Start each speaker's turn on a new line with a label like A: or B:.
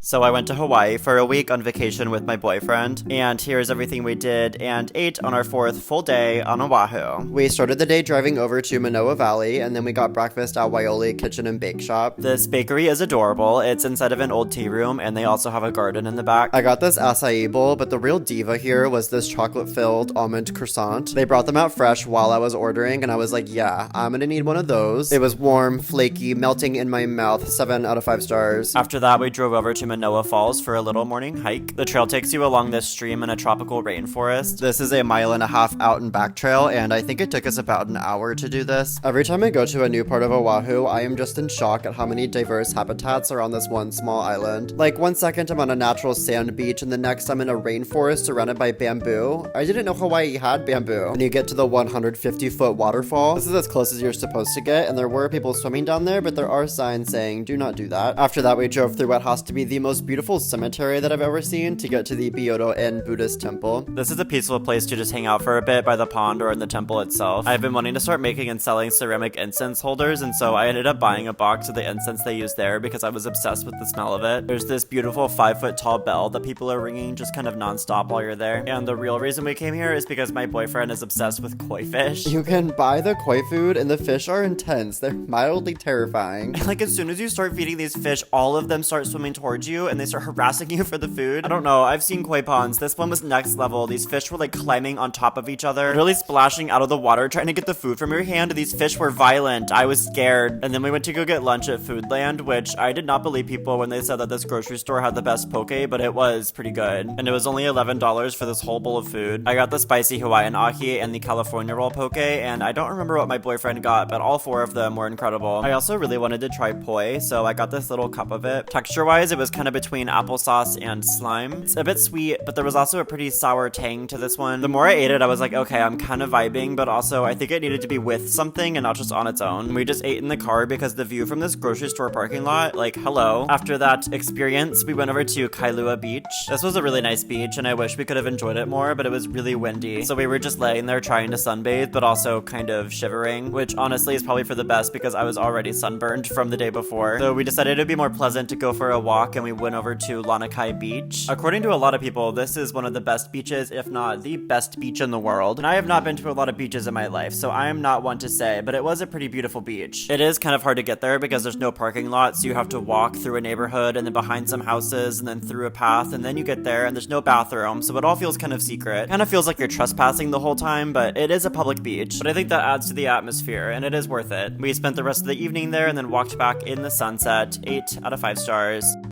A: So I went to Hawaii for a week on vacation with my boyfriend, and here's everything we did and ate on our fourth full day on Oahu. We started the day driving over to Manoa Valley, and then we got breakfast at Waiole Kitchen and Bake Shop. This bakery is adorable. It's inside of an old tea room, and they also have a garden in the back. I got this acai bowl, but the real diva here was this chocolate-filled almond croissant. They brought them out fresh while I was ordering, and I was like, yeah, I'm gonna need one of those. It was warm, flaky, melting in my mouth, 7 out of 5 stars. After that, we drove over to Manoa Falls for a little morning hike. The trail takes you along this stream in a tropical rainforest. This is a 1.5 mile out and back trail, and I think it took us about an hour to do this. Every time I go to a new part of Oahu, I am just in shock at how many diverse habitats are on this one small island. Like, one second I'm on a natural sand beach, and the next I'm in a rainforest surrounded by bamboo. I didn't know Hawaii had bamboo. And you get to the 150-foot waterfall. This is as close as you're supposed to get, and there were people swimming down there, but there are signs saying, do not do that. After that, we drove through what has to be the most beautiful cemetery that I've ever seen to get to the Byodo-in Buddhist temple. This is a peaceful place to just hang out for a bit by the pond or in the temple itself. I've been wanting to start making and selling ceramic incense holders, and so I ended up buying a box of the incense they use there because I was obsessed with the smell of it. There's this beautiful 5-foot tall bell that people are ringing just kind of nonstop while you're there. And the real reason we came here is because my boyfriend is obsessed with koi fish. You can buy the koi food and the fish are intense. They're mildly terrifying. Like, as soon as you start feeding these fish, all of them start swimming towards you and they start harassing you for the food. I don't know, I've seen koi ponds. This one was next level. These fish were like climbing on top of each other, really splashing out of the water, trying to get the food from your hand. These fish were violent. I was scared. And then we went to go get lunch at Foodland, which I did not believe people when they said that this grocery store had the best poke, but it was pretty good. And it was only $11 for this whole bowl of food. I got the spicy Hawaiian ahi and the California roll poke, and I don't remember what my boyfriend got, but all 4 of them were incredible. I also really wanted to try poi, so I got this little cup of it. Texture-wise, it was kind of between applesauce and slime. It's a bit sweet, but there was also a pretty sour tang to this one. The more I ate it, I was like, okay, I'm kind of vibing, but also I think it needed to be with something and not just on its own. We just ate in the car because the view from this grocery store parking lot, like, hello. After that experience, we went over to Kailua Beach. This was a really nice beach, and I wish we could have enjoyed it more, but it was really windy. So we were just laying there trying to sunbathe, but also kind of shivering, which honestly is probably for the best because I was already sunburned from the day before. So we decided it'd be more pleasant to go for a walk, and we went over to Lanikai Beach. According to a lot of people, this is one of the best beaches, if not the best beach in the world. And I have not been to a lot of beaches in my life, so I am not one to say, but it was a pretty beautiful beach. It is kind of hard to get there because there's no parking lot, so you have to walk through a neighborhood and then behind some houses and then through a path, and then you get there and there's no bathroom, so it all feels kind of secret. Kind of feels like you're trespassing the whole time, but it is a public beach. But I think that adds to the atmosphere, and it is worth it. We spent the rest of the evening there and then walked back in the sunset, 8 out of 5 stars.